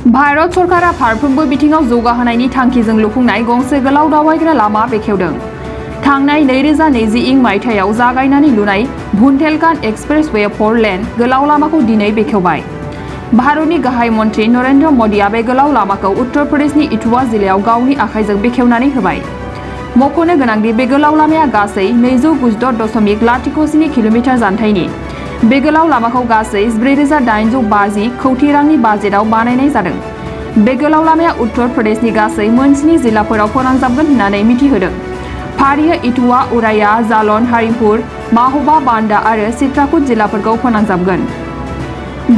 भारत सरकारा फारफ्रोमबो बिथिङाव जौगाहोनायनि थांखिजों लुफुंनाय गंसे गोलाव दावबायग्रा लामा बेखेवदों। थांनाय 2020 मायथाइयाव जागायनानै लुनाय बुन्देलखंड एक्सप्रेसवे 4 लेन गोलाव लामाखौ दिनै बेखेवबाय। भारतनि गाहाय मन्त्रि नरेन्द्र मदिआ बे गोलाव लामाखौ उत्तर प्रदेशनि इटावा जिल्लायाव गावनि आखाइजों बेखेवनानै होबाय। मख'नो गोनांदि बे गोलाव लामाया गासै 296.07 किल'मिटार जानथायनि। बे गोलाव लामाखौ गासै 4850 कौटि रांनि बाजेटआव बानायनाय जादों। बे गोलाव लामाया उत्तर प्रदेशनि गासै 7 जिल्लाफोराव फोनांजाबगोन होननानै मिथिहोदों। फारियै इटावा, उराया, जालन, हारिमपुर, माहोबा, बांदा आरो चित्रकूट जिल्लाफोरखौ फोनांजाबगोन।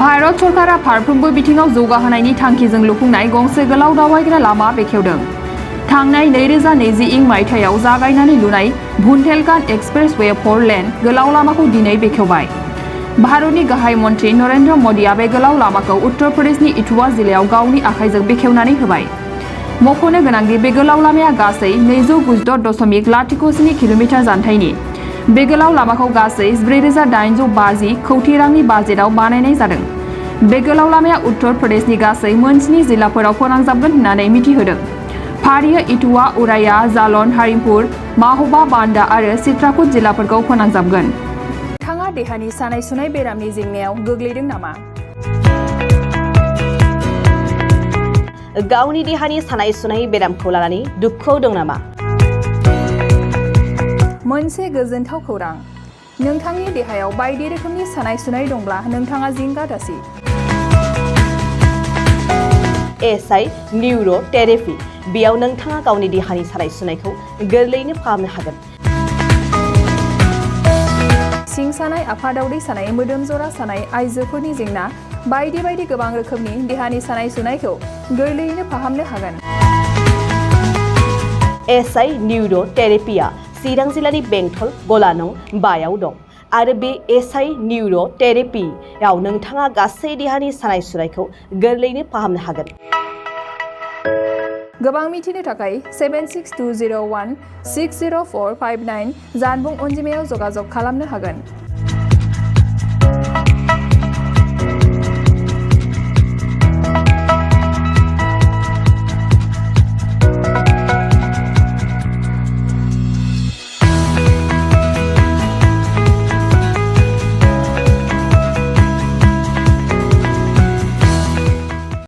भारत सरकारा फारफ्रोमबो बिथिङाव जौगाहोनायनि थांखिजों लुफुंनाय गंसे गोलाव दावबायग्रा लामा बेखेवदों। थांनाय 2020 मायथाइयाव जागायनानै लुनाय बुन्देलखंड एक्सप्रेसवे 4 लेन गोलाव लामाखौ दिनै बेखेवबाय। भारतनि गाहाय मन्त्रि नरेन्द्र मदिआ बे गोलाव लामाखौ उत्तर प्रदेशनि इटावा जिल्लायाव गावनि आखाइजों बेखेवनानै होबाय। मख'नो गोनांदि बे गोलाव लामाया गासै 296.07 किल'मिटार जानथायनि। बे गोलाव लामाखौ गासै 4850 कौटि रांनि बाजेटआव बानायनाय जादों। बे गोलाव लामाया उत्तर प्रदेशनि गासै 7 जिल्लाफोराव फोनांजाबगोन होननानै मिथिहोदों। फारियै इटावा, उराया, जालन, हारिमपुर, माहोबा, बांदा आरो चित्रकूट जिल्लाफोरखौ फोनांजाबगोन। नोंथाङा देहानि सानाय सुनाय बेरामनि जेंनायाव गोग्लैदों नामा? गावनि देहानि सानाय सुनाय बेरामखौ लानानै दुखुआव दं नामा? मोनसे गोजोनथाव खौरां, नोंथांनि देहायाव बायदि रोखोमनि सानाय सुनाय दंब्ला नोंथाङा जिंगा दासि। एसआइ निउर' थेरेपि, बेयाव नोंथाङा गावनि देहानि सानाय सुनायखौ गोरलैयैनो फाहामनो हागोन। सिं सानाय, आफादावदै सानाय, मोदोम जरा सानाय, आइजोफोरनि जेंना, बायदि बायदि गोबां रोखोमनि देहानि सानाय सुनायखौ गोरलैयैनो फाहामनो हागोन। एसआइ निउर' थेरेपिया चिरां जिल्लानि बेंटल गलानं 5आव दं आरो बे एसआइ निउर' थेरेपियाव नोंथाङा गासै देहानि सानाय सुनायखौ गोरलैयैनो फाहामनो हागोन। गोबां मिथिनो थाखाय 7620160459 जानबुं अनजिमायाव जगाजग खालामनो हागोन।